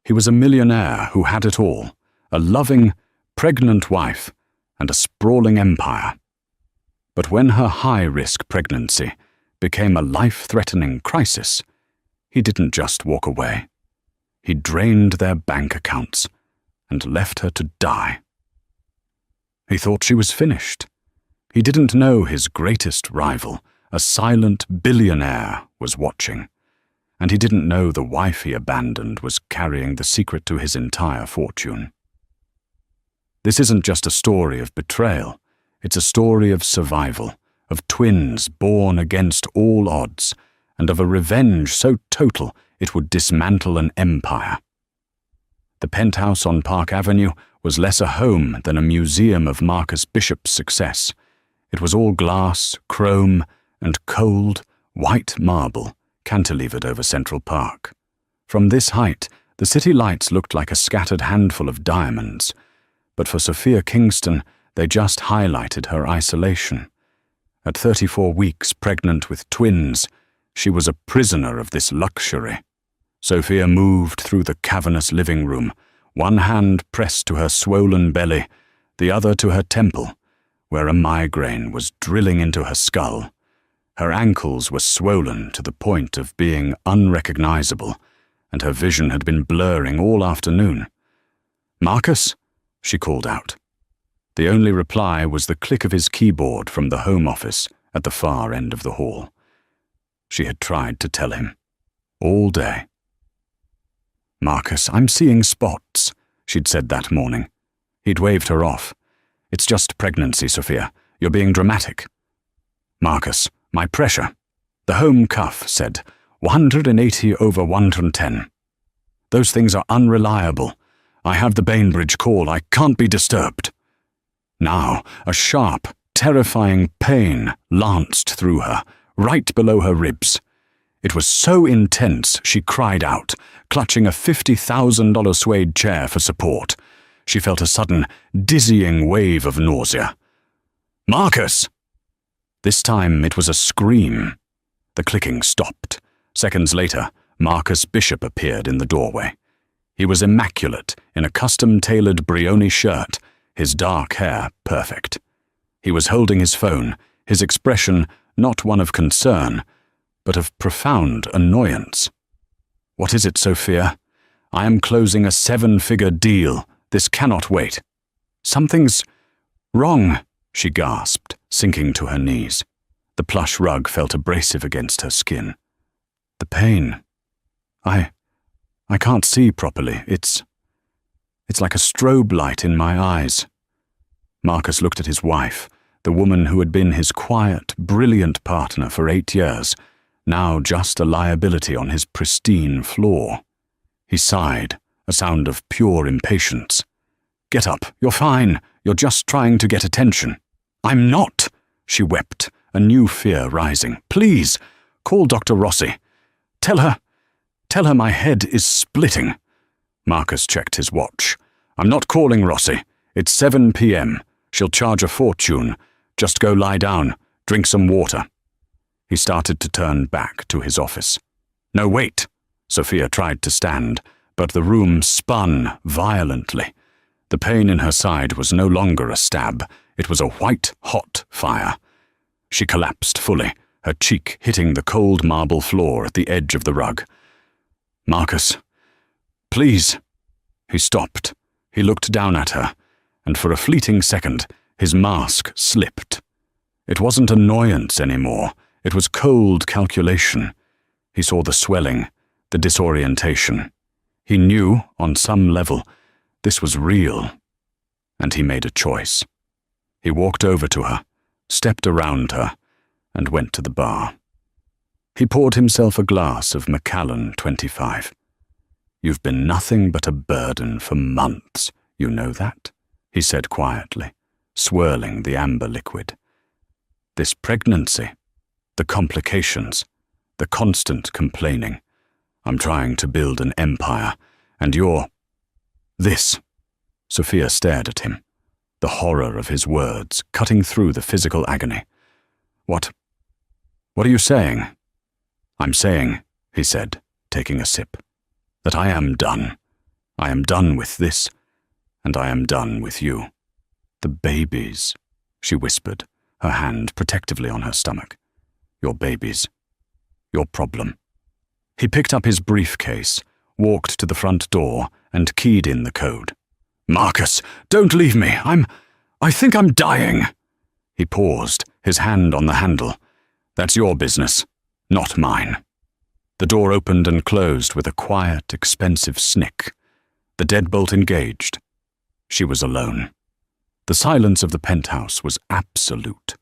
He was a millionaire who had it all, a loving, pregnant wife, and a sprawling empire. But when her high-risk pregnancy became a life-threatening crisis, he didn't just walk away. He drained their bank accounts and left her to die. He thought she was finished. He didn't know his greatest rival, a silent billionaire, was watching. And he didn't know the wife he abandoned was carrying the secret to his entire fortune. This isn't just a story of betrayal. It's a story of survival, of twins born against all odds, and of a revenge so total it would dismantle an empire. The penthouse on Park Avenue was less a home than a museum of Marcus Bishop's success. It was all glass, chrome, and cold, white marble, cantilevered over Central Park. From this height, the city lights looked like a scattered handful of diamonds, but for Sophia Kingston, they just highlighted her isolation. At 34 weeks pregnant with twins, she was a prisoner of this luxury. Sophia moved through the cavernous living room, one hand pressed to her swollen belly, the other to her temple, where a migraine was drilling into her skull. Her ankles were swollen to the point of being unrecognizable, and her vision had been blurring all afternoon. "Marcus?" she called out. The only reply was the click of his keyboard from the home office at the far end of the hall. She had tried to tell him. All day. "Marcus, I'm seeing spots," she'd said that morning. He'd waved her off. "It's just pregnancy, Sophia. You're being dramatic." "Marcus, my pressure." The home cuff said 180 over 110. "Those things are unreliable. I have the Bainbridge call. I can't be disturbed." Now, a sharp, terrifying pain lanced through her, right below her ribs. It was so intense she cried out, clutching a $50,000 suede chair for support. She felt a sudden, dizzying wave of nausea. "Marcus!" This time it was a scream. The clicking stopped. Seconds later, Marcus Bishop appeared in the doorway. He was immaculate in a custom-tailored Brioni shirt, his dark hair perfect. He was holding his phone, his expression not one of concern, but of profound annoyance. "What is it, Sophia? I am closing a 7-figure deal. This cannot wait." "Something's wrong," she gasped, sinking to her knees. The plush rug felt abrasive against her skin. "The pain. I can't see properly. It's like a strobe light in my eyes." Marcus looked at his wife, the woman who had been his quiet, brilliant partner for 8 years, now just a liability on his pristine floor. He sighed, a sound of pure impatience. "Get up. You're fine. You're just trying to get attention." "I'm not," she wept, a new fear rising. "Please, call Dr. Rossi. Tell her my head is splitting." Marcus checked his watch. "I'm not calling Rossi. It's 7 p.m. She'll charge a fortune. Just go lie down, drink some water." He started to turn back to his office. "No, wait." Sophia tried to stand, but the room spun violently. The pain in her side was no longer a stab. It was a white-hot fire. She collapsed fully, her cheek hitting the cold marble floor at the edge of the rug. "Marcus, please." He stopped. He looked down at her, and for a fleeting second, his mask slipped. It wasn't annoyance anymore. It was cold calculation. He saw the swelling, the disorientation. He knew, on some level, this was real. And he made a choice. He walked over to her, stepped around her, and went to the bar. He poured himself a glass of Macallan 25. "You've been nothing but a burden for months, you know that?" he said quietly, swirling the amber liquid. "This pregnancy, the complications, the constant complaining. I'm trying to build an empire, and you're... this." Sophia stared at him, the horror of his words cutting through the physical agony. What are you saying?" "I'm saying," he said, taking a sip, "that I am done. I am done with this, and I am done with you. The babies, she whispered, her hand protectively on her stomach. Your babies. Your problem. He picked up his briefcase, walked to the front door, and keyed in the code. Marcus, don't leave me. I think I'm dying. He paused, his hand on the handle. That's your business, not mine. The door opened and closed with a quiet, expensive snick. The deadbolt engaged. She was alone. The silence of the penthouse was absolute.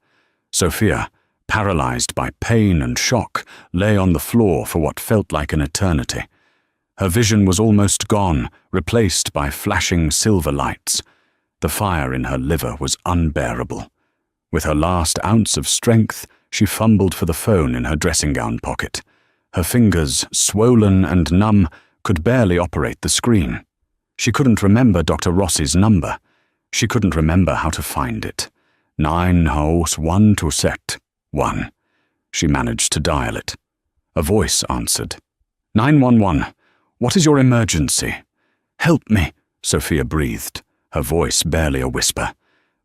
Sophia, paralyzed by pain and shock, lay on the floor for what felt like an eternity. Her vision was almost gone, replaced by flashing silver lights. The fire in her liver was unbearable. With her last ounce of strength, she fumbled for the phone in her dressing gown pocket. Her fingers, swollen and numb, could barely operate the screen. She couldn't remember Dr. Rossi's number. She couldn't remember how to find it. 9-1-2-1. She managed to dial it. A voice answered. 911. What is your emergency? Help me, Sophia breathed, her voice barely a whisper.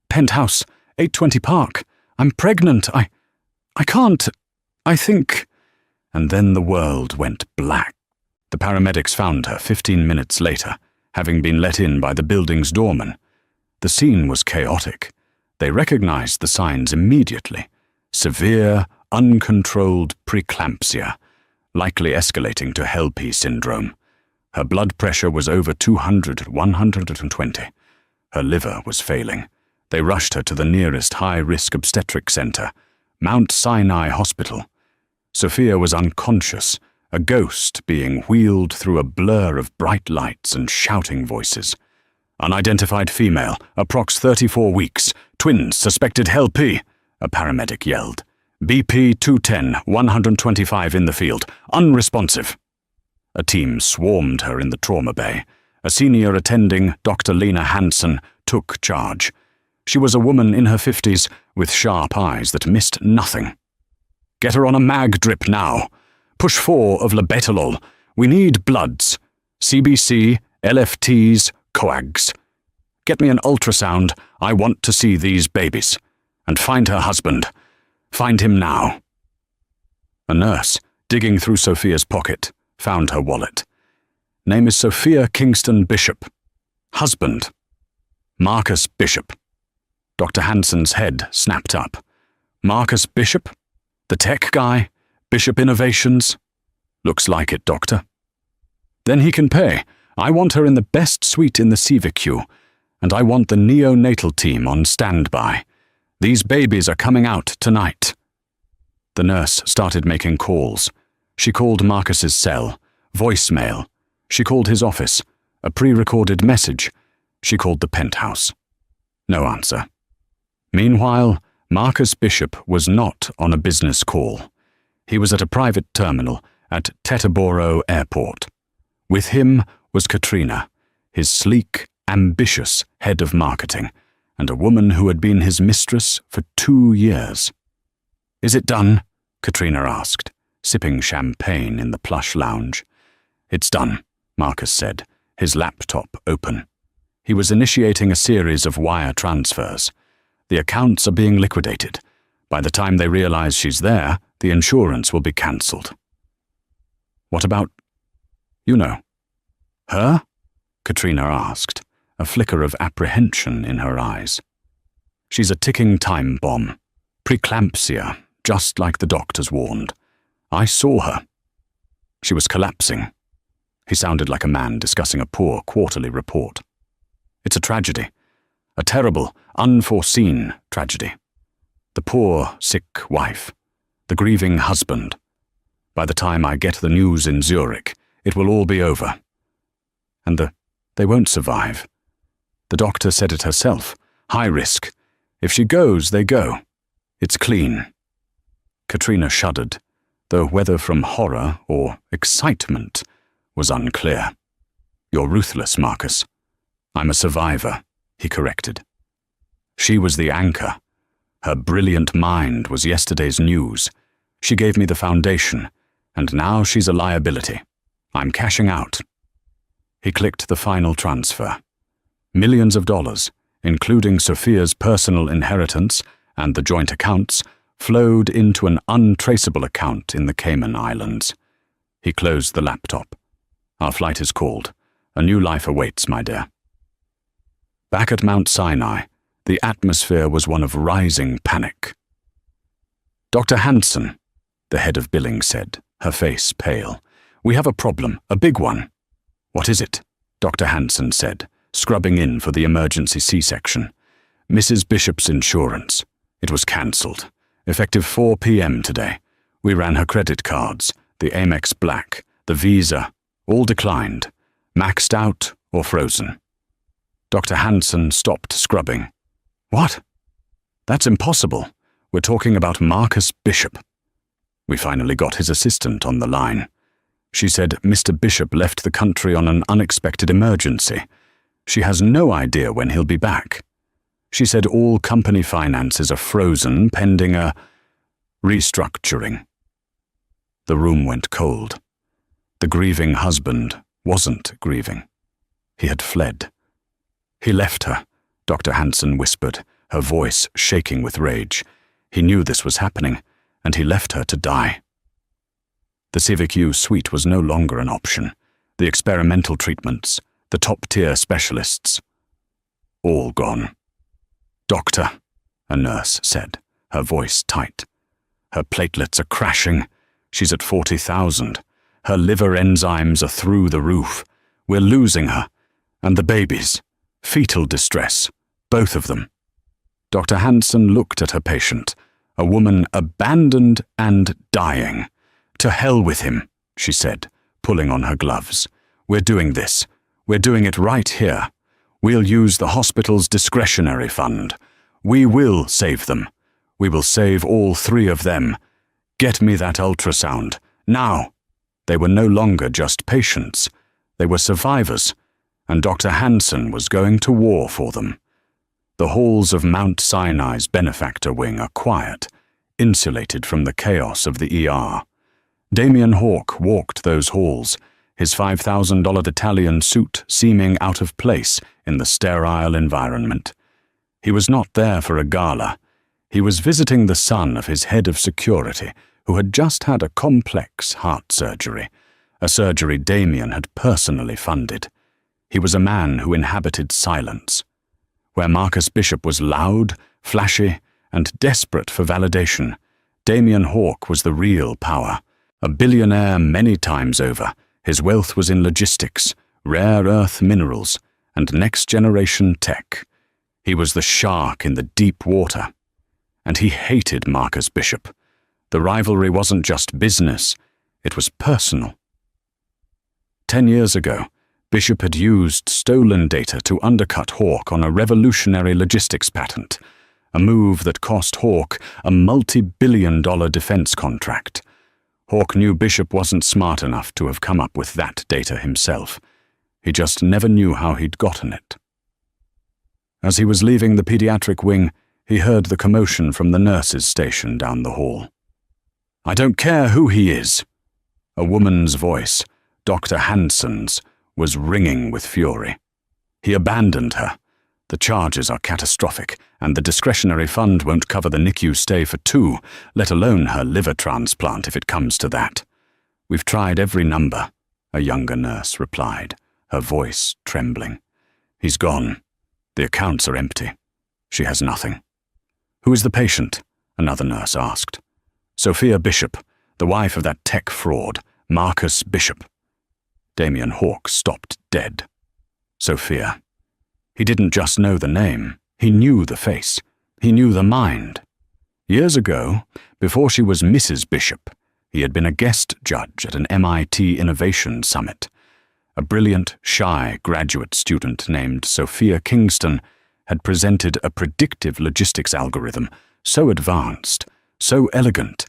Penthouse, 820 Park. I'm pregnant. I can't. I think... And then the world went black. The paramedics found her 15 minutes later, having been let in by the building's doorman. The scene was chaotic. They recognized the signs immediately. Severe, uncontrolled preeclampsia, likely escalating to HELLP syndrome. Her blood pressure was over 200/120. Her liver was failing. They rushed her to the nearest high-risk obstetric center, Mount Sinai Hospital. Sophia was unconscious, a ghost being wheeled through a blur of bright lights and shouting voices. Unidentified female, approx 34 weeks, twins suspected HELLP, a paramedic yelled. BP 210, 125 in the field, unresponsive. A team swarmed her in the trauma bay. A senior attending, Dr. Lena Hansen, took charge. She was a woman in her 50s with sharp eyes that missed nothing. Get her on a mag drip now. Push 4 of labetalol. We need bloods. CBC, LFTs, coags. Get me an ultrasound. I want to see these babies. And find her husband. Find him now. A nurse, digging through Sophia's pocket, found her wallet. Name is Sophia Kingston Bishop. Husband. Marcus Bishop. Dr. Hansen's head snapped up. Marcus Bishop? The tech guy? Bishop Innovations? Looks like it, doctor. Then he can pay. I want her in the best suite in the CVQ, and I want the neonatal team on standby. These babies are coming out tonight. The nurse started making calls. She called Marcus's cell, voicemail. She called his office, a pre-recorded message. She called the penthouse. No answer. Meanwhile, Marcus Bishop was not on a business call. He was at a private terminal at Teterboro Airport. With him was Katrina, his sleek, ambitious head of marketing, and a woman who had been his mistress for 2 years. Is it done? Katrina asked, sipping champagne in the plush lounge. It's done, Marcus said, his laptop open. He was initiating a series of wire transfers. The accounts are being liquidated. By the time they realize she's there, the insurance will be cancelled. What about, you know, her? Katrina asked, a flicker of apprehension in her eyes. She's a ticking time bomb. Preeclampsia, just like the doctors warned. I saw her. She was collapsing. He sounded like a man discussing a poor quarterly report. It's a tragedy. A terrible, unforeseen tragedy. The poor, sick wife. The grieving husband. By the time I get the news in Zurich, it will all be over. And they won't survive. The doctor said it herself. High risk. If she goes, they go. It's clean. Katrina shuddered, though whether from horror or excitement was unclear. You're ruthless, Marcus. I'm a survivor, he corrected. She was the anchor. Her brilliant mind was yesterday's news. She gave me the foundation, and now she's a liability. I'm cashing out. He clicked the final transfer. Millions of dollars, including Sophia's personal inheritance and the joint accounts, flowed into an untraceable account in the Cayman Islands. He closed the laptop. Our flight is called. A new life awaits, my dear. Back at Mount Sinai, the atmosphere was one of rising panic. Dr. Hansen, the head of billing said, her face pale. We have a problem, a big one. What is it? Dr. Hansen said, scrubbing in for the emergency C-section. Mrs. Bishop's insurance. It was cancelled. Effective 4 p.m. today. We ran her credit cards, the Amex Black, the Visa, all declined, maxed out or frozen. Dr. Hansen stopped scrubbing. What? That's impossible. We're talking about Marcus Bishop. We finally got his assistant on the line. She said Mr. Bishop left the country on an unexpected emergency. She has no idea when he'll be back. She said all company finances are frozen pending a restructuring. The room went cold. The grieving husband wasn't grieving. He had fled. He left her, Dr. Hansen whispered, her voice shaking with rage. He knew this was happening, and he left her to die. The CVQ suite was no longer an option. The experimental treatments, the top-tier specialists, all gone. Doctor, a nurse said, her voice tight. Her platelets are crashing. She's at 40,000. Her liver enzymes are through the roof. We're losing her. And the babies. Fetal distress. Both of them. Dr. Hansen looked at her patient, a woman abandoned and dying. To hell with him, she said, pulling on her gloves. We're doing this. We're doing it right here. We'll use the hospital's discretionary fund. We will save them. We will save all 3 of them. Get me that ultrasound. Now. They were no longer just patients. They were survivors, and Dr. Hansen was going to war for them. The halls of Mount Sinai's benefactor wing are quiet, insulated from the chaos of the ER. Damien Hawke walked those halls, his $5,000 Italian suit seeming out of place in the sterile environment. He was not there for a gala. He was visiting the son of his head of security, who had just had a complex heart surgery, a surgery Damien had personally funded. He was a man who inhabited silence. Where Marcus Bishop was loud, flashy, and desperate for validation, Damien Hawke was the real power. A billionaire many times over, his wealth was in logistics, rare earth minerals, and next-generation tech. He was the shark in the deep water. And he hated Marcus Bishop. The rivalry wasn't just business, it was personal. 10 years ago, Bishop had used stolen data to undercut Hawke on a revolutionary logistics patent, a move that cost Hawke a multi-billion-dollar defense contract. Hawke knew Bishop wasn't smart enough to have come up with that data himself. He just never knew how he'd gotten it. As he was leaving the pediatric wing, he heard the commotion from the nurses' station down the hall. "I don't care who he is." A woman's voice, Dr. Hansen's, was ringing with fury. He abandoned her. The charges are catastrophic, and the discretionary fund won't cover the NICU stay for 2, let alone her liver transplant if it comes to that. "We've tried every number," a younger nurse replied, her voice trembling. "He's gone. The accounts are empty. She has nothing." "Who is the patient?" another nurse asked. "Sophia Bishop, the wife of that tech fraud, Marcus Bishop." Damien Hawke stopped dead. Sophia. He didn't just know the name, he knew the face, he knew the mind. Years ago, before she was Mrs. Bishop, he had been a guest judge at an MIT Innovation Summit. A brilliant, shy graduate student named Sophia Kingston had presented a predictive logistics algorithm so advanced, so elegant,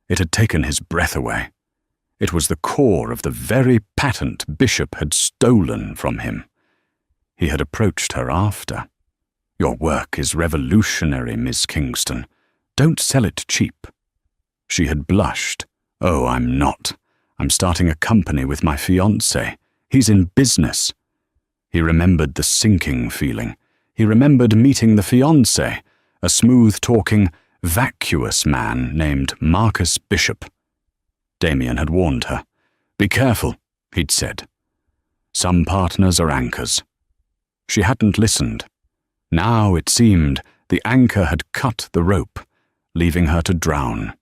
it had taken his breath away. It was the core of the very patent Bishop had stolen from him. He had approached her after. "Your work is revolutionary, Miss Kingston. Don't sell it cheap." She had blushed. "Oh, I'm not. I'm starting a company with my fiancé. He's in business. He remembered the sinking feeling. He remembered meeting the fiancé, a smooth-talking, vacuous man named Marcus Bishop. Damien had warned her. "Be careful," he'd said. "Some partners are anchors." She hadn't listened. Now, it seemed, the anchor had cut the rope, leaving her to drown.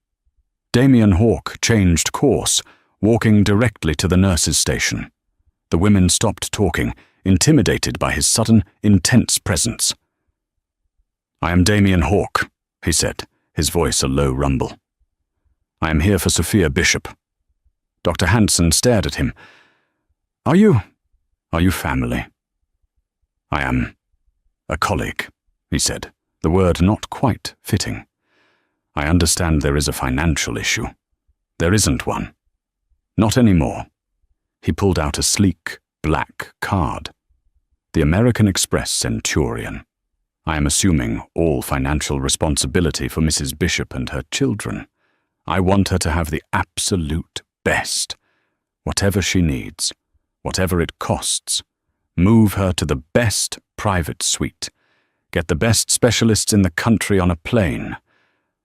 Damien Hawke changed course, walking directly to the nurses' station. The women stopped talking, intimidated by his sudden, intense presence. "I am Damien Hawke," he said, his voice a low rumble. "I am here for Sophia Bishop." Dr. Hanson stared at him. Are you family?" "I am a colleague," he said, the word not quite fitting. "I understand there is a financial issue. There isn't one. Not anymore." He pulled out a sleek, black card. "The American Express Centurion. I am assuming all financial responsibility for Mrs. Bishop and her children. I want her to have the absolute best. Whatever she needs, whatever it costs. Move her to the best private suite. Get the best specialists in the country on a plane.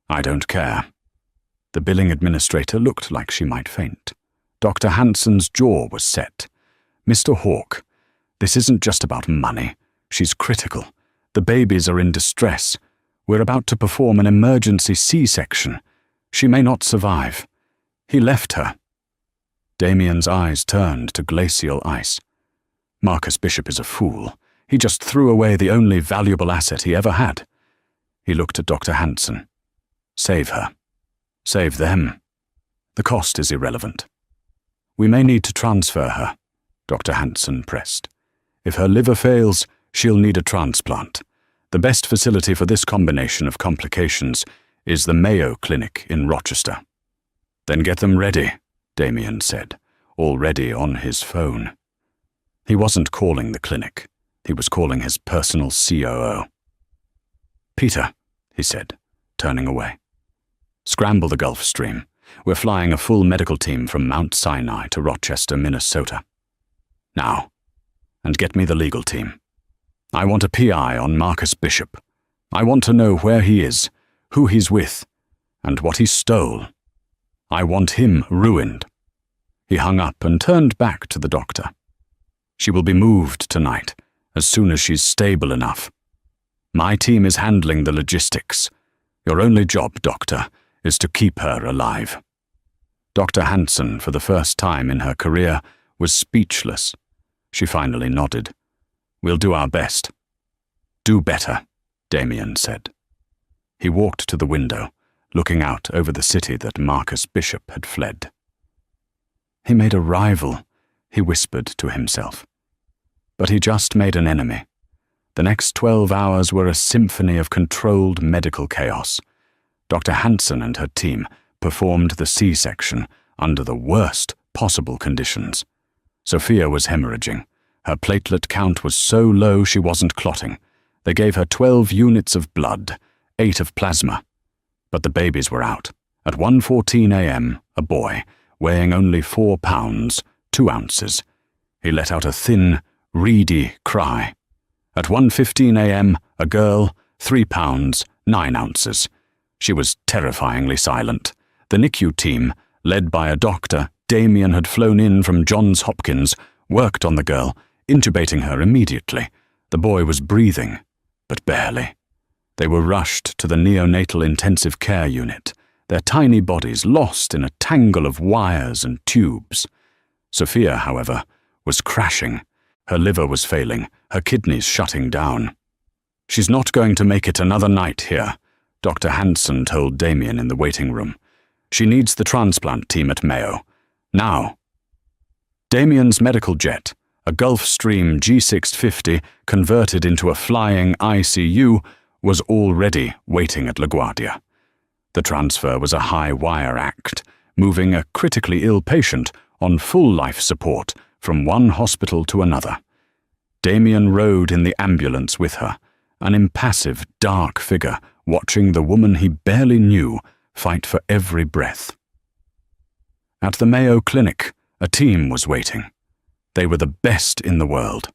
I don't care." The billing administrator looked like she might faint. Dr. Hanson's jaw was set. "Mr. Hawke, this isn't just about money. She's critical. The babies are in distress. We're about to perform an emergency C-section. She may not survive." He left her. Damien's eyes turned to glacial ice. Marcus Bishop is a fool. He just threw away the only valuable asset he ever had. He looked at Dr. Hanson. "Save her. Save them. The cost is irrelevant." "We may need to transfer her," Dr. Hanson pressed. "If her liver fails, she'll need a transplant. The best facility for this combination of complications is the Mayo Clinic in Rochester." "Then get them ready," Damien said, already on his phone. He wasn't calling the clinic. He was calling his personal COO. "Peter," he said, turning away. "Scramble the Gulf Stream. We're flying a full medical team from Mount Sinai to Rochester, Minnesota. Now, and get me the legal team. I want a PI on Marcus Bishop. I want to know where he is, who he's with, and what he stole. I want him ruined." He hung up and turned back to the doctor. "She will be moved tonight, as soon as she's stable enough. My team is handling the logistics. Your only job, doctor, is to keep her alive." Dr. Hanson, for the first time in her career, was speechless. She finally nodded. "We'll do our best." "Do better," Damien said. He walked to the window, looking out over the city that Marcus Bishop had fled. "He made a rival," he whispered to himself. But he just made an enemy. The next 12 hours were a symphony of controlled medical chaos. Dr. Hanson and her team performed the C-section under the worst possible conditions. Sophia was hemorrhaging. Her platelet count was so low she wasn't clotting. They gave her 12 units of blood, 8 of plasma. But the babies were out. At 1:14 a.m., a boy, weighing only 4 pounds, 2 ounces. He let out a thin, reedy cry. At 1:15 a.m., a girl, 3 pounds, 9 ounces. She was terrifyingly silent. The NICU team, led by a doctor Damien had flown in from Johns Hopkins, worked on the girl, intubating her immediately. The boy was breathing, but barely. They were rushed to the neonatal intensive care unit, their tiny bodies lost in a tangle of wires and tubes. Sophia, however, was crashing. Her liver was failing, her kidneys shutting down. "She's not going to make it another night here," Dr. Hanson told Damien in the waiting room. "She needs the transplant team at Mayo. Now." Damien's medical jet, a Gulfstream G650 converted into a flying ICU, was already waiting at LaGuardia. The transfer was a high-wire act, moving a critically ill patient on full life support from one hospital to another. Damien rode in the ambulance with her, an impassive, dark figure watching the woman he barely knew fight for every breath. At the Mayo Clinic, a team was waiting. They were the best in the world.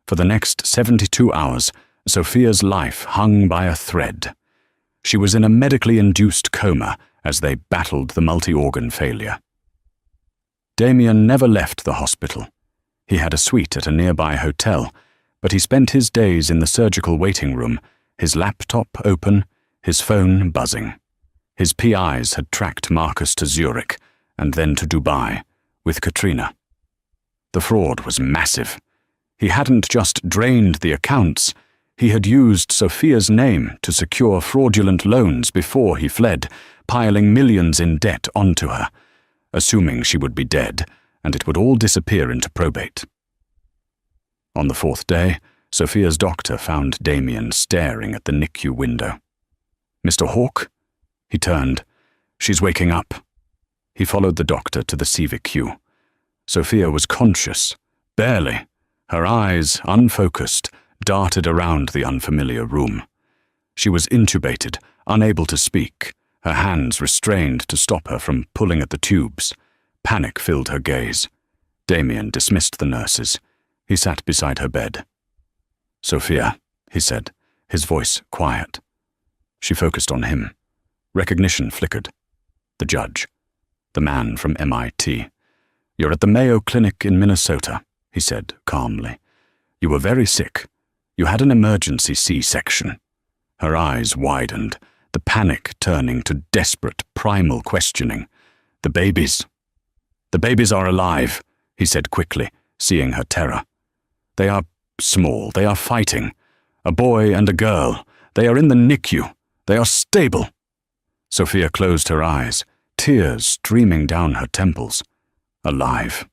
For the next 72 hours, Sophia's life hung by a thread. She was in a medically induced coma as they battled the multi-organ failure. Damien never left the hospital. He had a suite at a nearby hotel, but he spent his days in the surgical waiting room, his laptop open, his phone buzzing. His PIs had tracked Marcus to Zurich and then to Dubai with Katrina. The fraud was massive. He hadn't just drained the accounts, he had used Sophia's name to secure fraudulent loans before he fled, piling millions in debt onto her, assuming she would be dead and it would all disappear into probate. On the fourth day, Sophia's doctor found Damien staring at the NICU window. "Mr. Hawke?" He turned. "She's waking up." He followed the doctor to the CVQ. Sophia was conscious, barely. Her eyes, unfocused, darted around the unfamiliar room. She was intubated, unable to speak, her hands restrained to stop her from pulling at the tubes. Panic filled her gaze. Damien dismissed the nurses. He sat beside her bed. "Sophia," he said, his voice quiet. She focused on him. Recognition flickered. The judge. The man from MIT. "You're at the Mayo Clinic in Minnesota," he said calmly. "You were very sick. You had an emergency C-section." Her eyes widened, the panic turning to desperate, primal questioning. "The babies." "The babies are alive," he said quickly, seeing her terror. "They are small. They are fighting. A boy and a girl. They are in the NICU. They are stable." Sophia closed her eyes, tears streaming down her temples. Alive.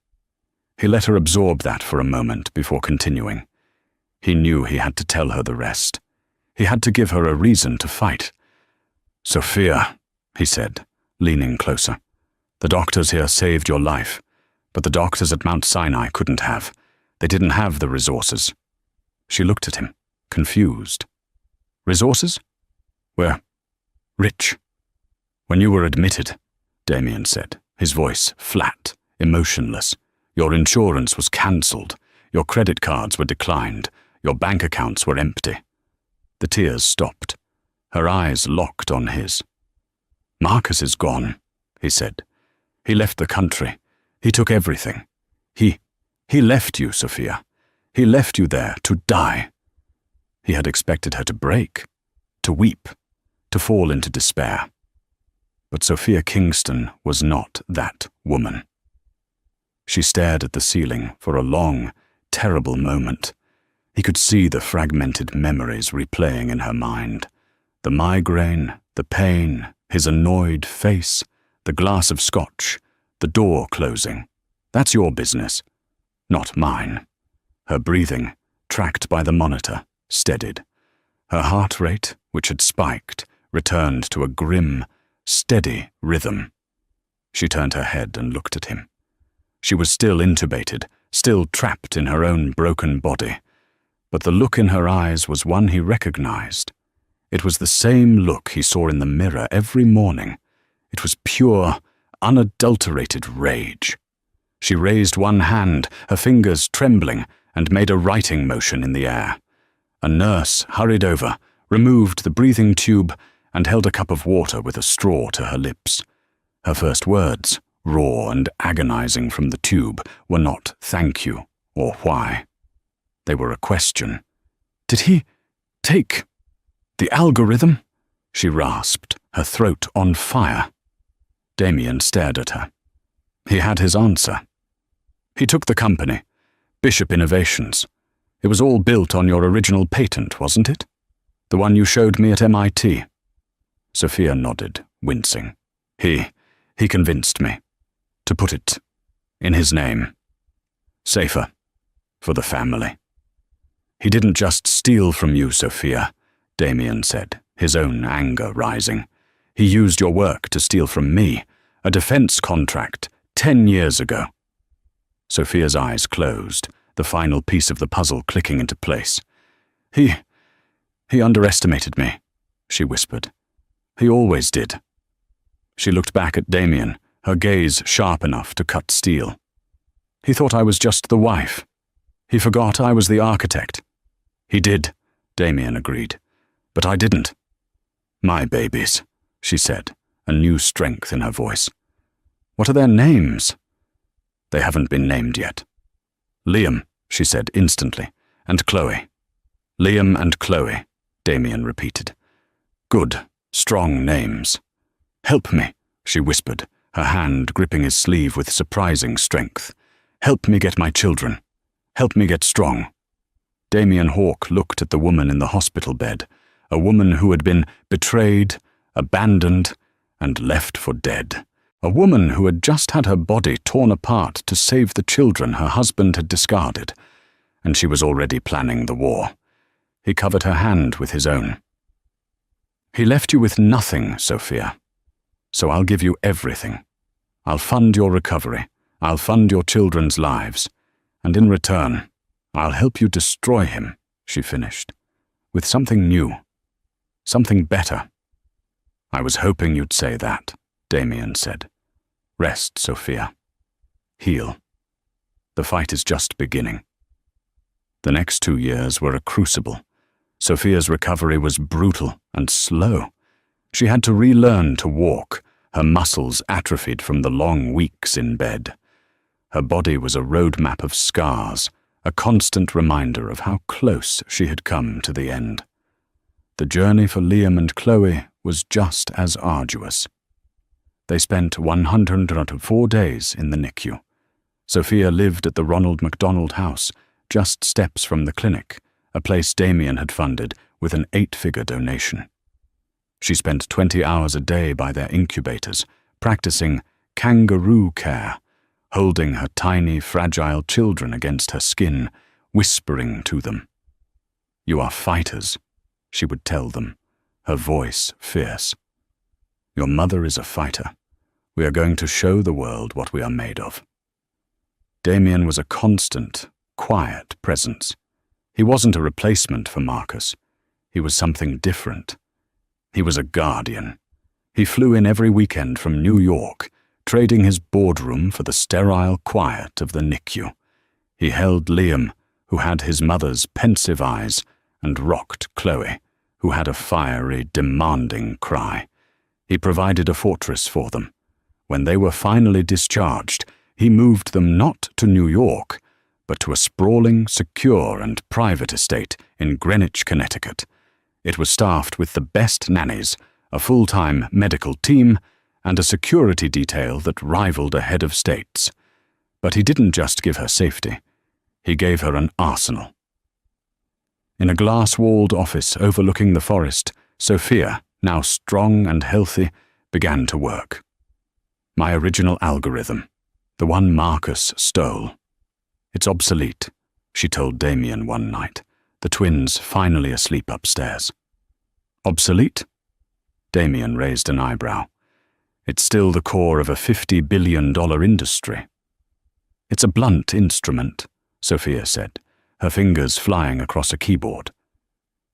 He let her absorb that for a moment before continuing. He knew he had to tell her the rest. He had to give her a reason to fight. "Sophia," he said, leaning closer. "The doctors here saved your life, but the doctors at Mount Sinai couldn't have. They didn't have the resources." She looked at him, confused. "Resources? We're rich." "When you were admitted," Damien said, his voice flat, emotionless, "your insurance was cancelled, your credit cards were declined, your bank accounts were empty." The tears stopped. Her eyes locked on his. "Marcus is gone," he said. "He left the country. He took everything. He left you, Sophia. He left you there to die." He had expected her to break, to weep, to fall into despair. But Sophia Kingston was not that woman. She stared at the ceiling for a long, terrible moment. He could see the fragmented memories replaying in her mind. The migraine, the pain, his annoyed face, the glass of scotch, the door closing. "That's your business, not mine." Her breathing, tracked by the monitor, steadied. Her heart rate, which had spiked, returned to a grim, steady rhythm. She turned her head and looked at him. She was still intubated, still trapped in her own broken body. But the look in her eyes was one he recognized. It was the same look he saw in the mirror every morning. It was pure, unadulterated rage. She raised one hand, her fingers trembling, and made a writing motion in the air. A nurse hurried over, removed the breathing tube, and held a cup of water with a straw to her lips. Her first words, raw and agonizing from the tube, were not "thank you" or "why." They were a question. "Did he take the algorithm?" she rasped, her throat on fire. Damien stared at her. He had his answer. "He took the company, Bishop Innovations. It was all built on your original patent, wasn't it? The one you showed me at MIT. Sophia nodded, wincing. He convinced me. To put it in his name. Safer. For the family." "He didn't just steal from you, Sophia," Damien said, his own anger rising. "He used your work to steal from me, a defense contract 10 years ago." Sophia's eyes closed, the final piece of the puzzle clicking into place. He underestimated me," she whispered. "He always did." She looked back at Damien, her gaze sharp enough to cut steel. "He thought I was just the wife." He forgot I was the architect. He did, Damien agreed. But I didn't. My babies, she said, a new strength in her voice. What are their names? They haven't been named yet. Liam, she said instantly, and Chloe. Liam and Chloe, Damien repeated. Good, strong names. Help me, she whispered, her hand gripping his sleeve with surprising strength. Help me get my children. Help me get strong. Damien Hawke looked at the woman in the hospital bed, a woman who had been betrayed, abandoned, and left for dead. A woman who had just had her body torn apart to save the children her husband had discarded, and she was already planning the war. He covered her hand with his own. He left you with nothing, Sophia. So I'll give you everything. I'll fund your recovery. I'll fund your children's lives. And in return, I'll help you destroy him, she finished, with something new, something better. I was hoping you'd say that, Damien said. Rest, Sophia. Heal. The fight is just beginning. The next 2 years were a crucible. Sophia's recovery was brutal and slow. She had to relearn to walk, her muscles atrophied from the long weeks in bed. Her body was a roadmap of scars, a constant reminder of how close she had come to the end. The journey for Liam and Chloe was just as arduous. They spent 104 days in the NICU. Sophia lived at the Ronald McDonald House, just steps from the clinic, a place Damien had funded with an 8-figure donation. She spent 20 hours a day by their incubators, practicing kangaroo care, holding her tiny, fragile children against her skin, whispering to them. You are fighters, she would tell them, her voice fierce. Your mother is a fighter. We are going to show the world what we are made of. Damien was a constant, quiet presence. He wasn't a replacement for Marcus. He was something different. He was a guardian. He flew in every weekend from New York, trading his boardroom for the sterile quiet of the NICU. He held Liam, who had his mother's pensive eyes, and rocked Chloe, who had a fiery, demanding cry. He provided a fortress for them. When they were finally discharged, he moved them not to New York, but to a sprawling, secure, and private estate in Greenwich, Connecticut. It was staffed with the best nannies, a full-time medical team, and a security detail that rivaled a head of states. But he didn't just give her safety. He gave her an arsenal. In a glass-walled office overlooking the forest, Sophia, now strong and healthy, began to work. My original algorithm, the one Marcus stole. It's obsolete, she told Damien one night, the twins finally asleep upstairs. Obsolete? Damien raised an eyebrow. It's still the core of a $50 billion industry. It's a blunt instrument, Sophia said, her fingers flying across a keyboard.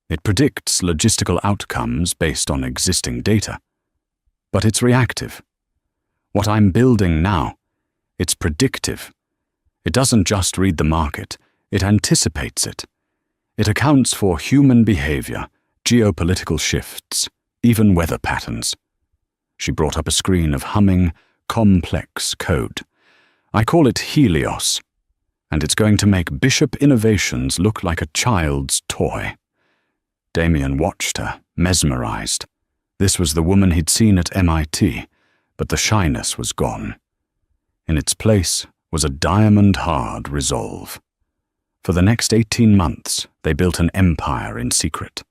It predicts logistical outcomes based on existing data. But it's reactive. What I'm building now, it's predictive. It doesn't just read the market, it anticipates it. It accounts for human behavior, geopolitical shifts, even weather patterns. She brought up a screen of humming, complex code. I call it Helios, and it's going to make Bishop Innovations look like a child's toy. Damien watched her, mesmerized. This was the woman he'd seen at MIT, but the shyness was gone. In its place was a diamond-hard resolve. For the next 18 months, they built an empire in secret.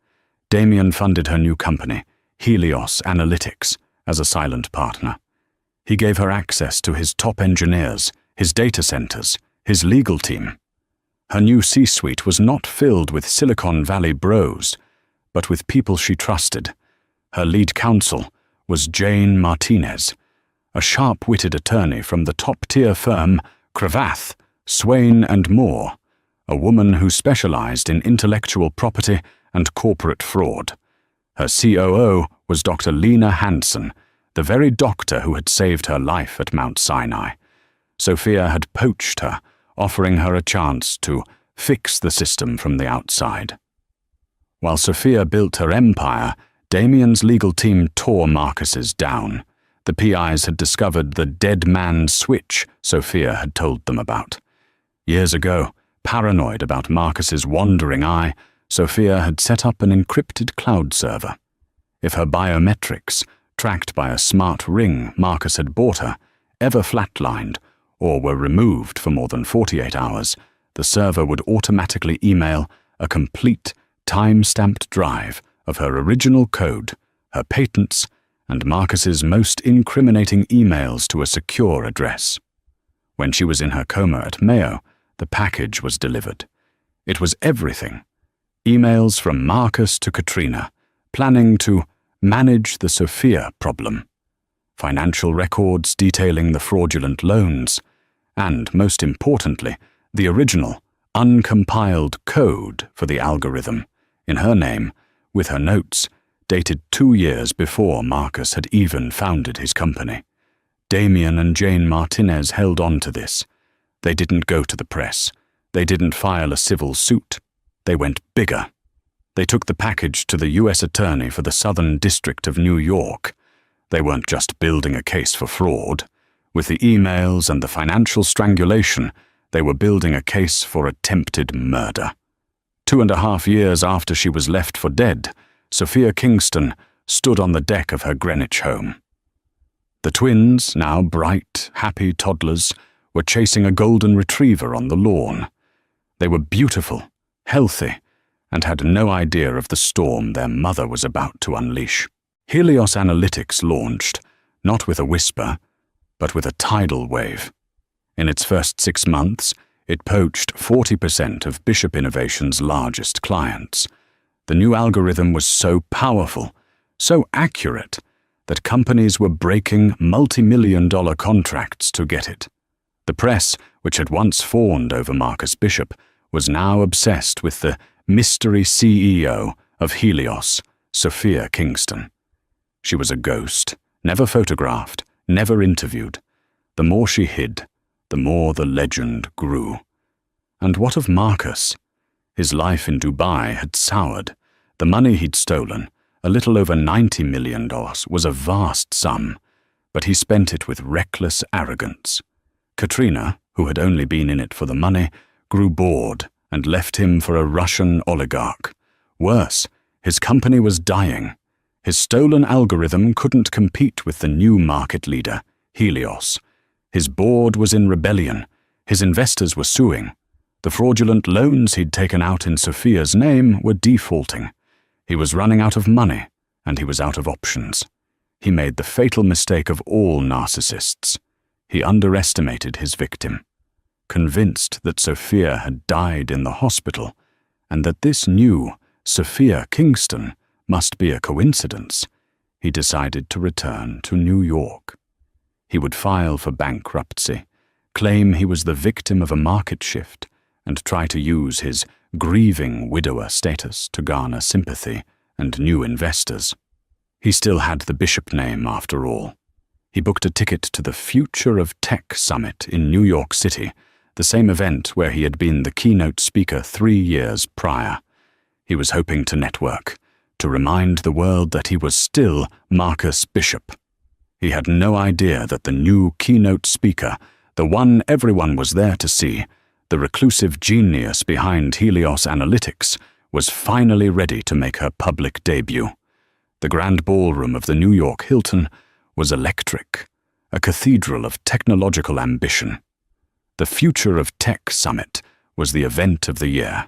Damien funded her new company, Helios Analytics, as a silent partner. He gave her access to his top engineers, his data centers, his legal team. Her new C-suite was not filled with Silicon Valley bros, but with people she trusted. Her lead counsel was Jane Martinez, a sharp-witted attorney from the top-tier firm Cravath, Swain and Moore, a woman who specialized in intellectual property and corporate fraud. Her COO was Dr. Lena Hansen, the very doctor who had saved her life at Mount Sinai. Sophia had poached her, offering her a chance to fix the system from the outside. While Sophia built her empire, Damien's legal team tore Marcus's down. The PIs had discovered the dead man's switch Sophia had told them about. Years ago, paranoid about Marcus's wandering eye, Sophia had set up an encrypted cloud server. If her biometrics, tracked by a smart ring Marcus had bought her, ever flatlined or were removed for more than 48 hours, the server would automatically email a complete, time-stamped drive of her original code, her patents, and Marcus's most incriminating emails to a secure address. When she was in her coma at Mayo, the package was delivered. It was everything. Emails from Marcus to Katrina, planning to manage the Sophia problem. Financial records detailing the fraudulent loans, and, most importantly, the original, uncompiled code for the algorithm, in her name, with her notes, dated 2 years before Marcus had even founded his company. Damien and Jane Martinez held on to this. They didn't go to the press. They didn't file a civil suit. They went bigger. They took the package to the U.S. Attorney for the Southern District of New York. They weren't just building a case for fraud. With the emails and the financial strangulation, they were building a case for attempted murder. 2.5 years after she was left for dead, Sophia Kingston stood on the deck of her Greenwich home. The twins, now bright, happy toddlers, were chasing a golden retriever on the lawn. They were beautiful, healthy, and had no idea of the storm their mother was about to unleash. Helios Analytics launched, not with a whisper, but with a tidal wave. In its first 6 months, it poached 40% of Bishop Innovation's largest clients. The new algorithm was so powerful, so accurate, that companies were breaking multi-million-dollar contracts to get it. The press, which had once fawned over Marcus Bishop, was now obsessed with the mystery CEO of Helios, Sophia Kingston. She was a ghost, never photographed, never interviewed. The more she hid, the more the legend grew. And what of Marcus? His life in Dubai had soured. The money he'd stolen, a little over $90 million, was a vast sum, but he spent it with reckless arrogance. Katrina, who had only been in it for the money, grew bored and left him for a Russian oligarch. Worse, his company was dying. His stolen algorithm couldn't compete with the new market leader, Helios. His board was in rebellion. His investors were suing. The fraudulent loans he'd taken out in Sophia's name were defaulting. He was running out of money, and he was out of options. He made the fatal mistake of all narcissists. He underestimated his victim. Convinced that Sophia had died in the hospital, and that this new Sophia Kingston must be a coincidence, he decided to return to New York. He would file for bankruptcy, claim he was the victim of a market shift, and try to use his grieving widower status to garner sympathy and new investors. He still had the Bishop name after all. He booked a ticket to the Future of Tech Summit in New York City, the same event where he had been the keynote speaker 3 years prior. He was hoping to network, to remind the world that he was still Marcus Bishop. He had no idea that the new keynote speaker, the one everyone was there to see, the reclusive genius behind Helios Analytics, was finally ready to make her public debut. The grand ballroom of the New York Hilton was electric, a cathedral of technological ambition. The Future of Tech Summit was the event of the year,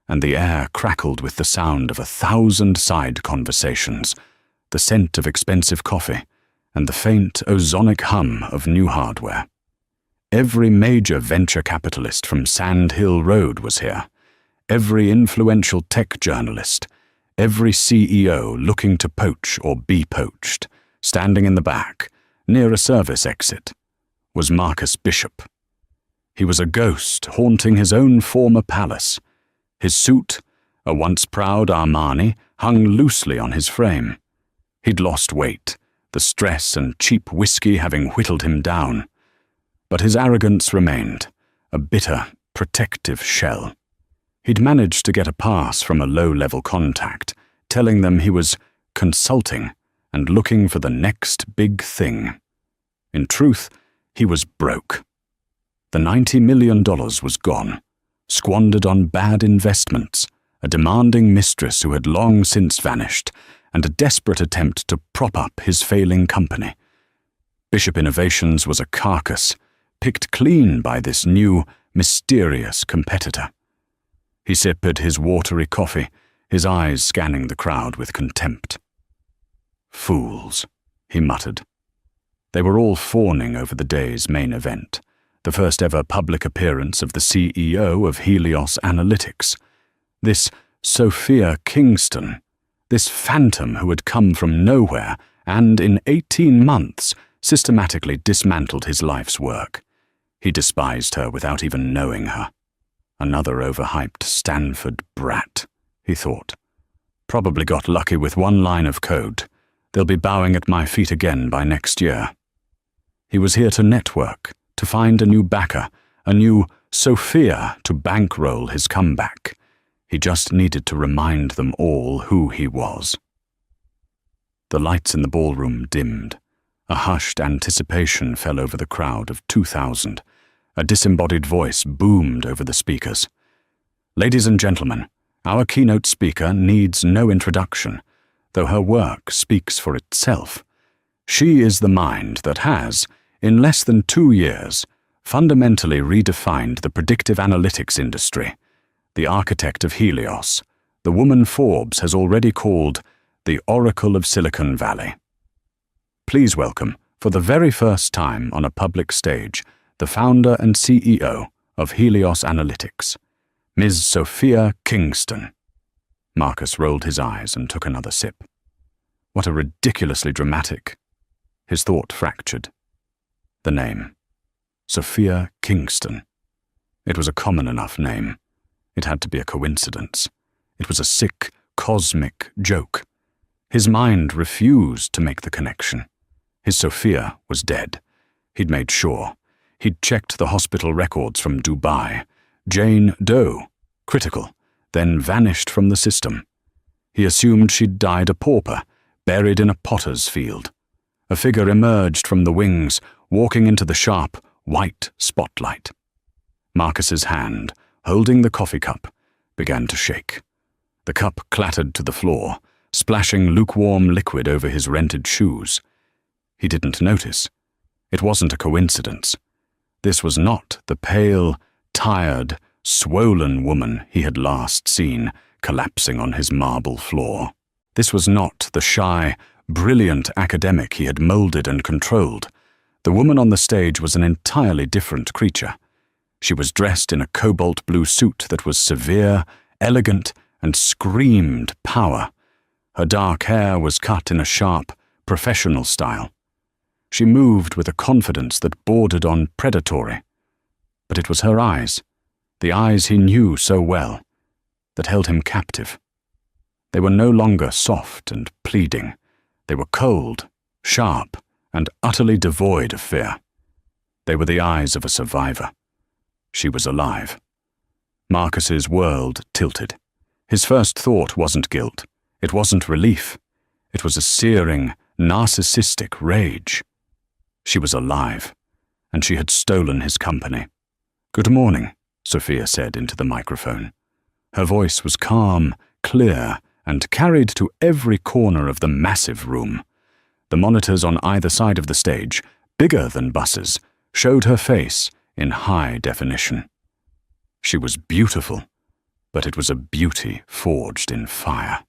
and the air crackled with the sound of 1,000 side conversations, the scent of expensive coffee, and the faint ozonic hum of new hardware. Every major venture capitalist from Sand Hill Road was here, every influential tech journalist, every CEO looking to poach or be poached, standing in the back, near a service exit, was Marcus Bishop. He was a ghost haunting his own former palace. His suit, a once proud Armani, hung loosely on his frame. He'd lost weight, the stress and cheap whiskey having whittled him down. But his arrogance remained, a bitter, protective shell. He'd managed to get a pass from a low-level contact, telling them he was consulting and looking for the next big thing. In truth, he was broke. The $90 million was gone, squandered on bad investments, a demanding mistress who had long since vanished, and a desperate attempt to prop up his failing company. Bishop Innovations was a carcass, picked clean by this new, mysterious competitor. He sipped his watery coffee, his eyes scanning the crowd with contempt. "Fools," he muttered. They were all fawning over the day's main event, the first ever public appearance of the CEO of Helios Analytics. This Sophia Kingston, this phantom who had come from nowhere and, in 18 months, systematically dismantled his life's work. He despised her without even knowing her. Another overhyped Stanford brat, he thought. Probably got lucky with one line of code. They'll be bowing at my feet again by next year. He was here to network, to find a new backer, a new Sophia to bankroll his comeback. He just needed to remind them all who he was. The lights in the ballroom dimmed. A hushed anticipation fell over the crowd of 2,000. A disembodied voice boomed over the speakers. "Ladies and gentlemen, our keynote speaker needs no introduction, though her work speaks for itself. She is the mind that has, in less than 2 years, fundamentally redefined the predictive analytics industry. The architect of Helios, the woman Forbes has already called the Oracle of Silicon Valley. Please welcome, for the very first time on a public stage, the founder and CEO of Helios Analytics, Ms. Sophia Kingston." Marcus rolled his eyes and took another sip. What a ridiculously dramatic. His thought fractured. The name. Sophia Kingston. It was a common enough name. It had to be a coincidence. It was a sick, cosmic joke. His mind refused to make the connection. His Sophia was dead. He'd made sure. He'd checked the hospital records from Dubai. Jane Doe, critical, then vanished from the system. He assumed she'd died a pauper, buried in a potter's field. A figure emerged from the wings, walking into the sharp, white spotlight. Marcus's hand, holding the coffee cup, began to shake. The cup clattered to the floor, splashing lukewarm liquid over his rented shoes. He didn't notice. It wasn't a coincidence. This was not the pale, tired, swollen woman he had last seen collapsing on his marble floor. This was not the shy, brilliant academic he had molded and controlled. The woman on the stage was an entirely different creature. She was dressed in a cobalt blue suit that was severe, elegant, and screamed power. Her dark hair was cut in a sharp, professional style. She moved with a confidence that bordered on predatory. But it was her eyes, the eyes he knew so well, that held him captive. They were no longer soft and pleading. They were cold, sharp, and utterly devoid of fear. They were the eyes of a survivor. She was alive. Marcus's world tilted. His first thought wasn't guilt. It wasn't relief. It was a searing, narcissistic rage. She was alive, and she had stolen his company. "Good morning," Sophia said into the microphone. Her voice was calm, clear, and carried to every corner of the massive room. The monitors on either side of the stage, bigger than buses, showed her face in high definition. She was beautiful, but it was a beauty forged in fire.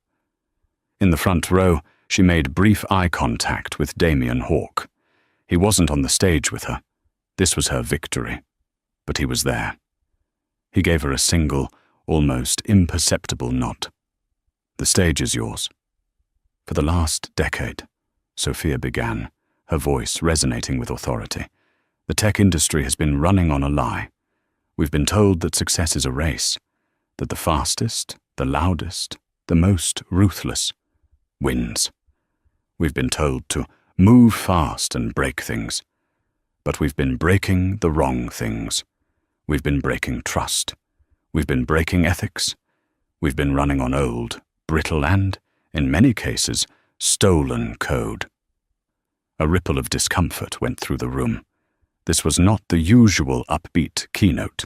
In the front row, she made brief eye contact with Damien Hawke. He wasn't on the stage with her. This was her victory. But he was there. He gave her a single, almost imperceptible nod. "The stage is yours." For the last decade, Sophia began, her voice resonating with authority. The tech industry has been running on a lie. We've been told that success is a race, that the fastest, the loudest, the most ruthless wins. We've been told to move fast and break things. But we've been breaking the wrong things. We've been breaking trust. We've been breaking ethics. We've been running on old, brittle and, in many cases, stolen code. A ripple of discomfort went through the room. This was not the usual upbeat keynote.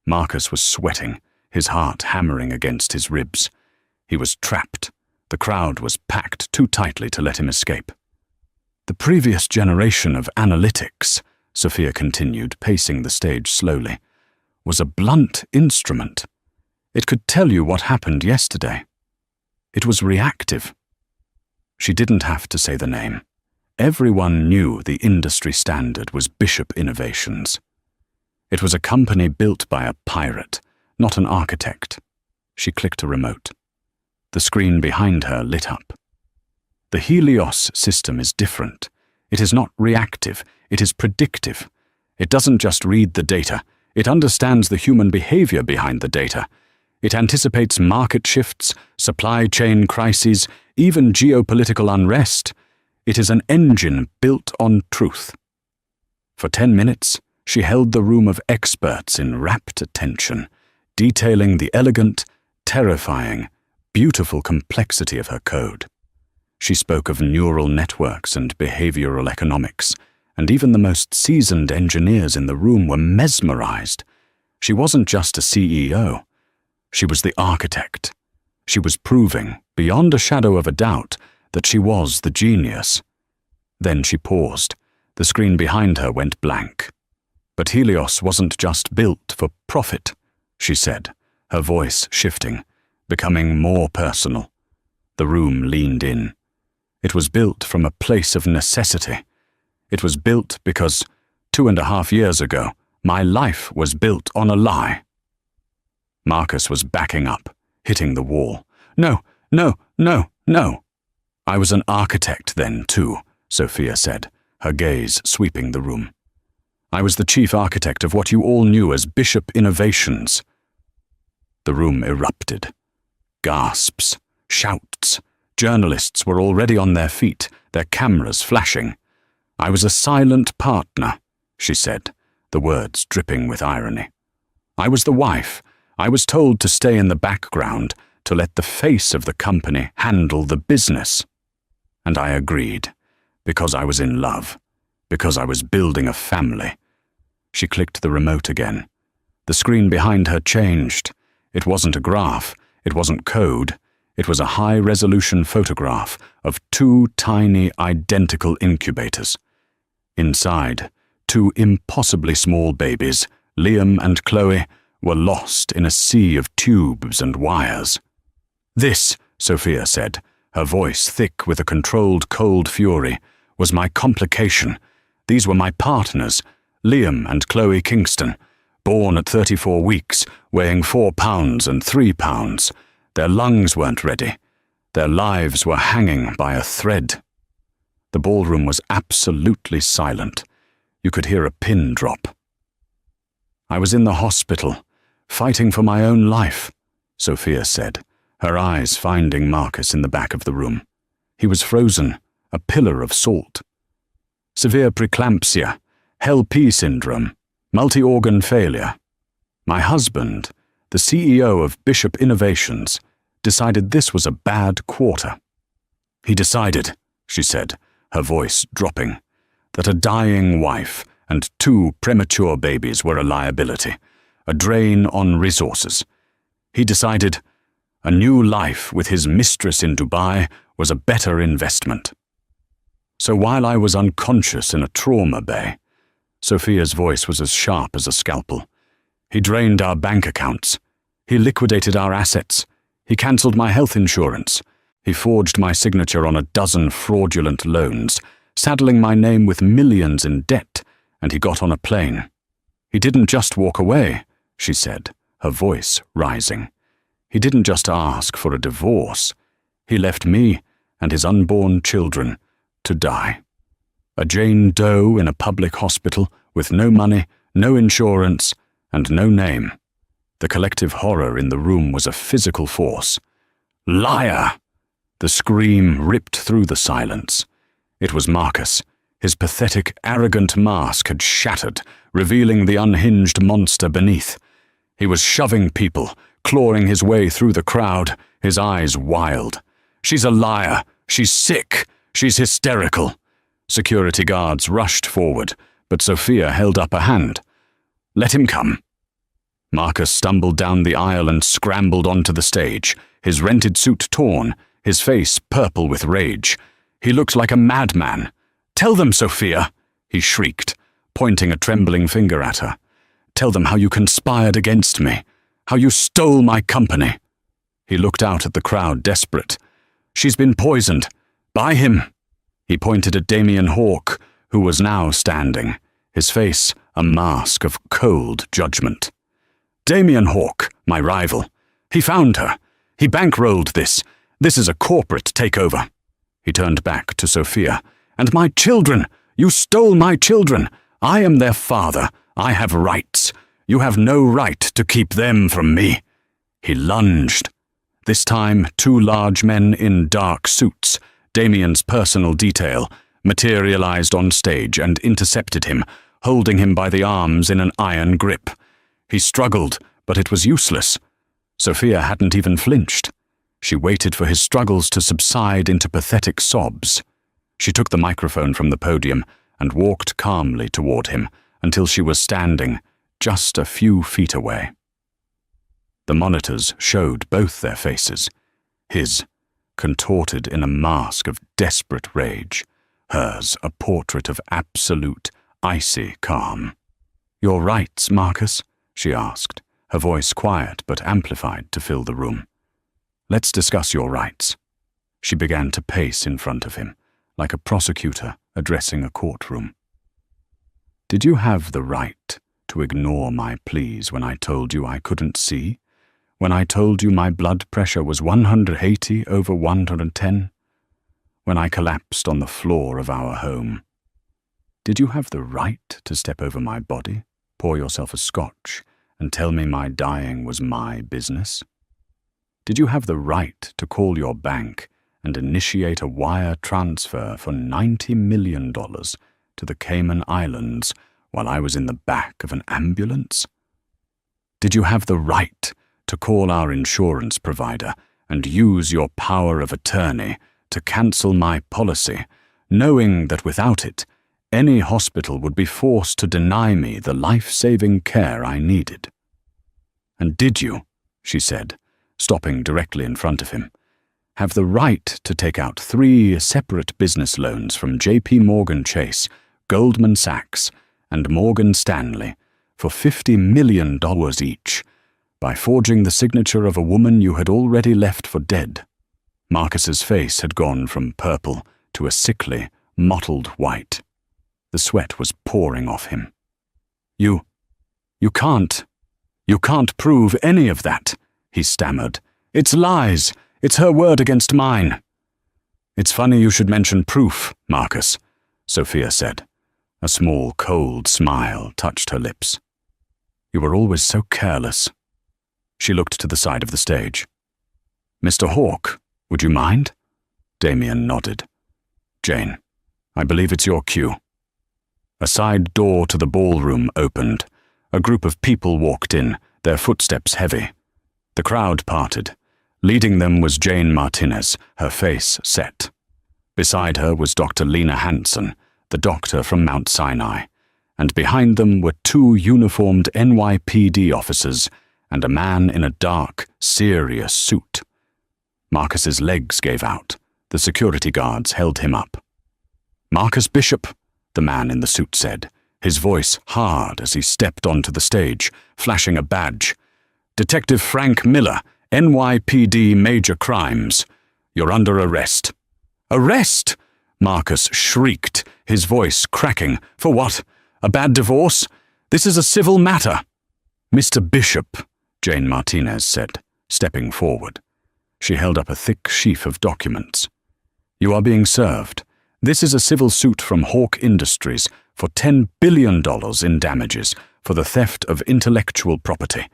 Marcus was sweating, his heart hammering against his ribs. He was trapped. The crowd was packed too tightly to let him escape. The previous generation of analytics, Sophia continued, pacing the stage slowly, was a blunt instrument. It could tell you what happened yesterday. It was reactive. She didn't have to say the name. Everyone knew the industry standard was Bishop Innovations. It was a company built by a pirate, not an architect. She clicked a remote. The screen behind her lit up. The Helios system is different. It is not reactive, it is predictive. It doesn't just read the data, it understands the human behavior behind the data. It anticipates market shifts, supply chain crises, even geopolitical unrest. It is an engine built on truth. For 10 minutes, she held the room of experts in rapt attention, detailing the elegant, terrifying, beautiful complexity of her code. She spoke of neural networks and behavioral economics, and even the most seasoned engineers in the room were mesmerized. She wasn't just a CEO. She was the architect. She was proving, beyond a shadow of a doubt, that she was the genius. Then she paused. The screen behind her went blank. But Helios wasn't just built for profit, she said, her voice shifting, becoming more personal. The room leaned in. It was built from a place of necessity. It was built because, 2.5 years ago, my life was built on a lie. Marcus was backing up, hitting the wall. No, no, no, no. I was an architect then, too, Sophia said, her gaze sweeping the room. I was the chief architect of what you all knew as Bishop Innovations. The room erupted. Gasps, shouts. Journalists were already on their feet, their cameras flashing. I was a silent partner, she said, the words dripping with irony. I was the wife. I was told to stay in the background, to let the face of the company handle the business. And I agreed, because I was in love, because I was building a family. She clicked the remote again. The screen behind her changed. It wasn't a graph, it wasn't code. It was a high-resolution photograph of 2 tiny, identical incubators. Inside, 2 impossibly small babies, Liam and Chloe, were lost in a sea of tubes and wires. This, Sophia said, her voice thick with a controlled cold fury, was my complication. These were my partners, Liam and Chloe Kingston, born at 34 weeks, weighing 4 pounds and 3 pounds. Their lungs weren't ready. Their lives were hanging by a thread. The ballroom was absolutely silent. You could hear a pin drop. I was in the hospital, fighting for my own life, Sophia said, her eyes finding Marcus in the back of the room. He was frozen, a pillar of salt. Severe preeclampsia, HELP syndrome, multi-organ failure. My husband, the CEO of Bishop Innovations, decided this was a bad quarter. He decided, she said, her voice dropping, that a dying wife and 2 premature babies were a liability, a drain on resources. He decided a new life with his mistress in Dubai was a better investment. So while I was unconscious in a trauma bay, Sophia's voice was as sharp as a scalpel. He drained our bank accounts. He liquidated our assets. He cancelled my health insurance. He forged my signature on a dozen fraudulent loans, saddling my name with millions in debt, and he got on a plane. He didn't just walk away, she said, her voice rising. He didn't just ask for a divorce. He left me and his unborn children to die. A Jane Doe in a public hospital with no money, no insurance, and no name. The collective horror in the room was a physical force. Liar! The scream ripped through the silence. It was Marcus. His pathetic, arrogant mask had shattered, revealing the unhinged monster beneath. He was shoving people, clawing his way through the crowd, his eyes wild. "She's a liar. She's sick. She's hysterical." Security guards rushed forward, but Sophia held up a hand. "Let him come." Marcus stumbled down the aisle and scrambled onto the stage, his rented suit torn, his face purple with rage. He looked like a madman. "Tell them, Sophia," he shrieked, pointing a trembling finger at her. "Tell them how you conspired against me, how you stole my company." He looked out at the crowd, desperate. "She's been poisoned. By him." He pointed at Damien Hawke, who was now standing, his face a mask of cold judgment. "Damien Hawke, my rival. He found her. He bankrolled this. This is a corporate takeover." He turned back to Sophia. "And my children! You stole my children! I am their father. I have rights. You have no right to keep them from me." He lunged. This time, two large men in dark suits, Damien's personal detail, materialized on stage and intercepted him, holding him by the arms in an iron grip. He struggled, but it was useless. Sophia hadn't even flinched. She waited for his struggles to subside into pathetic sobs. She took the microphone from the podium and walked calmly toward him until she was standing just a few feet away. The monitors showed both their faces, his contorted in a mask of desperate rage, hers a portrait of absolute, icy calm. "Your rights, Marcus?" she asked, her voice quiet but amplified to fill the room. "Let's discuss your rights." She began to pace in front of him, like a prosecutor addressing a courtroom. "Did you have the right to ignore my pleas when I told you I couldn't see? When I told you my blood pressure was 180 over 110? When I collapsed on the floor of our home? Did you have the right to step over my body, pour yourself a scotch, and tell me my dying was my business? Did you have the right to call your bank and initiate a wire transfer for $90 million to the Cayman Islands while I was in the back of an ambulance? Did you have the right to call our insurance provider and use your power of attorney to cancel my policy, knowing that without it, any hospital would be forced to deny me the life-saving care I needed? And did you," she said, stopping directly in front of him, "have the right to take out 3 separate business loans from J.P. Morgan Chase, Goldman Sachs, and Morgan Stanley for $50 million each, by forging the signature of a woman you had already left for dead?" Marcus's face had gone from purple to a sickly, mottled white. The sweat was pouring off him. You can't prove any of that," he stammered. "It's lies. It's her word against mine." "It's funny you should mention proof, Marcus," Sophia said. A small, cold smile touched her lips. "You were always so careless." She looked to the side of the stage. "Mr. Hawke, would you mind?" Damien nodded. "Jane, I believe it's your cue." A side door to the ballroom opened. A group of people walked in, their footsteps heavy. The crowd parted. Leading them was Jane Martinez, her face set. Beside her was Dr. Lena Hansen, the doctor from Mount Sinai, and behind them were 2 uniformed NYPD officers and a man in a dark, serious suit. Marcus's legs gave out. The security guards held him up. "Marcus Bishop," the man in the suit said, his voice hard as he stepped onto the stage, flashing a badge. "Detective Frank Miller, NYPD Major Crimes. You're under arrest." "Arrest?" Marcus shrieked, his voice cracking. "For what? A bad divorce? This is a civil matter." "Mr. Bishop," Jane Martinez said, stepping forward. She held up a thick sheaf of documents. "You are being served. This is a civil suit from Hawke Industries for $10 billion in damages for the theft of intellectual property.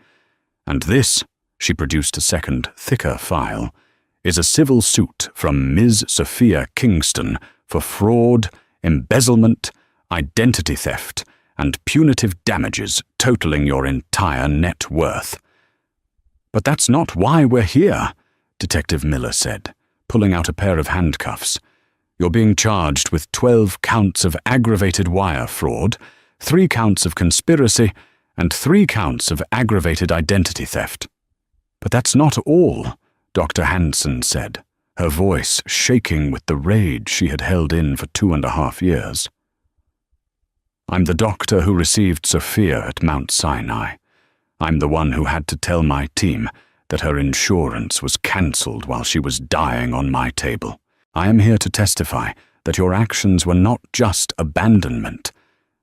And this," she produced a second, thicker file, "is a civil suit from Ms. Sophia Kingston for fraud, embezzlement, identity theft, and punitive damages totaling your entire net worth." "But that's not why we're here," Detective Miller said, pulling out a pair of handcuffs. "You're being charged with 12 counts of aggravated wire fraud, 3 counts of conspiracy, and 3 counts of aggravated identity theft." "But that's not all," Dr. Hanson said, her voice shaking with the rage she had held in for 2.5 years. "I'm the doctor who received Sophia at Mount Sinai. I'm the one who had to tell my team that her insurance was cancelled while she was dying on my table. I am here to testify that your actions were not just abandonment.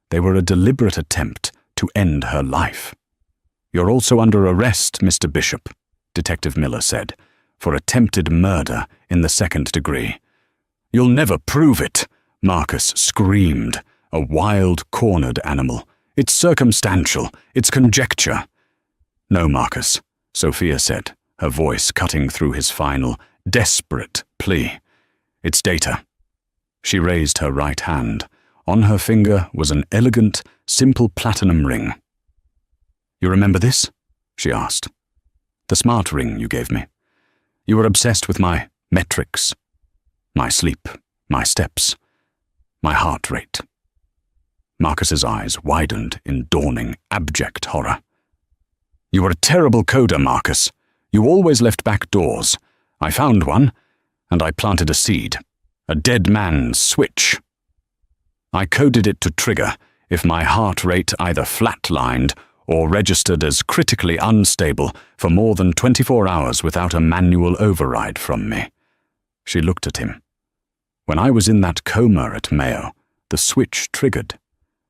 They were a deliberate attempt to end her life." "You're also under arrest, Mr. Bishop," Detective Miller said, "for attempted murder in the 2nd degree." "You'll never prove it," Marcus screamed, a wild, cornered animal. "It's circumstantial. It's conjecture." "No, Marcus," Sophia said, her voice cutting through his final, desperate plea. "It's data." She raised her right hand. On her finger was an elegant, simple platinum ring. "You remember this?" she asked. "The smart ring you gave me. You were obsessed with my metrics, my sleep, my steps, my heart rate." Marcus's eyes widened in dawning, abject horror. "You were a terrible coder, Marcus. You always left back doors. I found one, and I planted a seed. A dead man's switch. I coded it to trigger if my heart rate either flatlined or registered as critically unstable for more than 24 hours without a manual override from me." She looked at him. "When I was in that coma at Mayo, the switch triggered.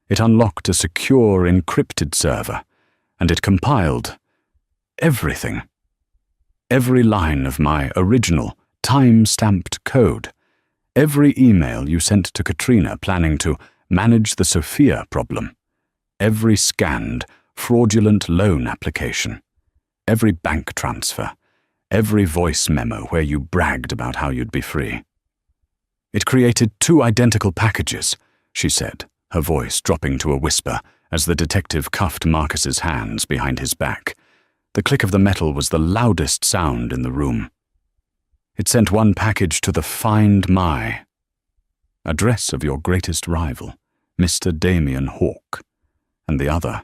It unlocked a secure encrypted server, and it compiled everything. Every line of my original, time-stamped code. Every email you sent to Katrina planning to manage the Sophia problem. Every scanned, fraudulent loan application. Every bank transfer. Every voice memo where you bragged about how you'd be free. It created 2 identical packages," she said, her voice dropping to a whisper as the detective cuffed Marcus's hands behind his back. The click of the metal was the loudest sound in the room. "It sent one package to the Find My address of your greatest rival, Mr. Damien Hawke, and the other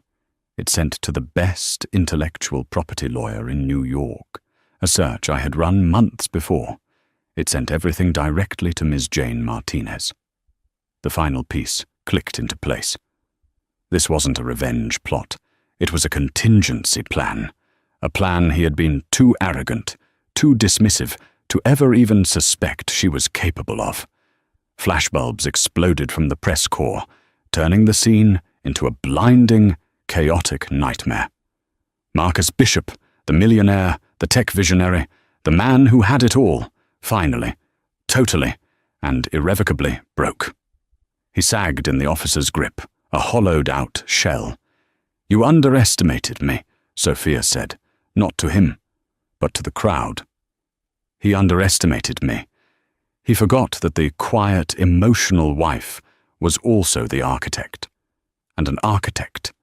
it sent to the best intellectual property lawyer in New York, a search I had run months before. It sent everything directly to Ms. Jane Martinez." The final piece clicked into place. This wasn't a revenge plot. It was a contingency plan. A plan he had been too arrogant, too dismissive, to ever even suspect she was capable of. Flashbulbs exploded from the press corps, turning the scene into a blinding, chaotic nightmare. Marcus Bishop, the millionaire, the tech visionary, the man who had it all, finally, totally, and irrevocably broke. He sagged in the officer's grip, a hollowed-out shell. "You underestimated me," Sophia said, not to him, but to the crowd. He underestimated me. He forgot that the quiet, emotional wife was also the architect. And an architect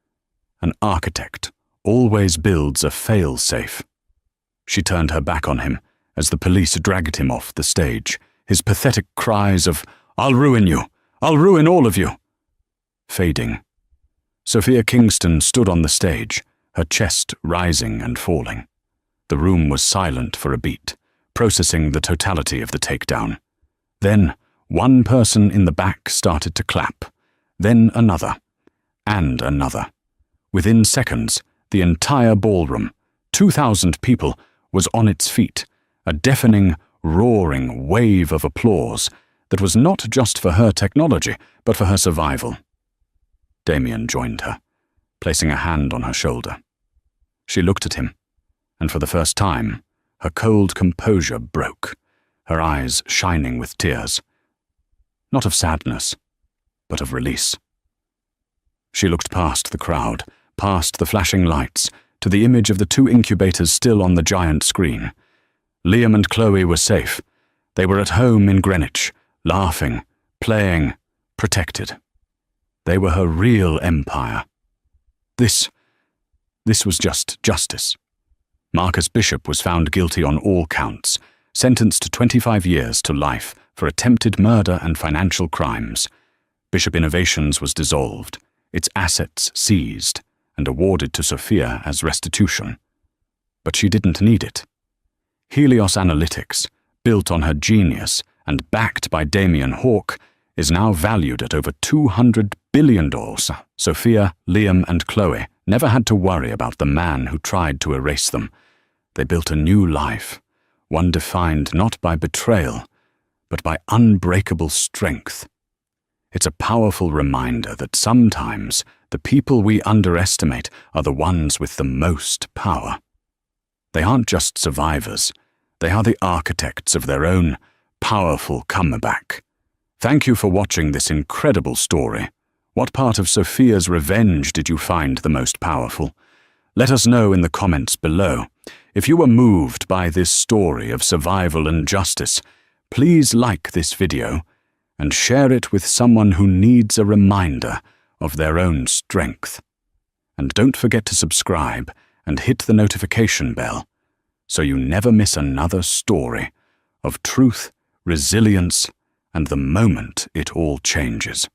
always builds a fail-safe. She turned her back on him as the police dragged him off the stage, his pathetic cries of, "I'll ruin you! I'll ruin all of you!" fading. Sophia Kingston stood on the stage, her chest rising and falling. The room was silent for a beat, processing the totality of the takedown. Then, one person in the back started to clap, then another, and another. Within seconds, the entire ballroom, 2,000 people, was on its feet, a deafening, roaring wave of applause that was not just for her technology, but for her survival. Damien joined her, placing a hand on her shoulder. She looked at him, and for the first time, her cold composure broke, her eyes shining with tears. Not of sadness, but of release. She looked past the crowd, past the flashing lights, to the image of the 2 incubators still on the giant screen. Liam and Chloe were safe. They were at home in Greenwich, laughing, playing, protected. They were her real empire. This was just justice. Marcus Bishop was found guilty on all counts, sentenced to 25 years to life for attempted murder and financial crimes. Bishop Innovations was dissolved, its assets seized, and awarded to Sophia as restitution. But she didn't need it. Helios Analytics, built on her genius and backed by Damien Hawke, is now valued at over $200 billion. Sophia, Liam, and Chloe never had to worry about the man who tried to erase them. They built a new life, one defined not by betrayal, but by unbreakable strength. It's a powerful reminder that sometimes the people we underestimate are the ones with the most power. They aren't just survivors, they are the architects of their own powerful comeback. Thank you for watching this incredible story. What part of Sophia's revenge did you find the most powerful? Let us know in the comments below. If you were moved by this story of survival and justice, please like this video and share it with someone who needs a reminder of their own strength. And don't forget to subscribe and hit the notification bell so you never miss another story of truth, resilience, and the moment it all changes.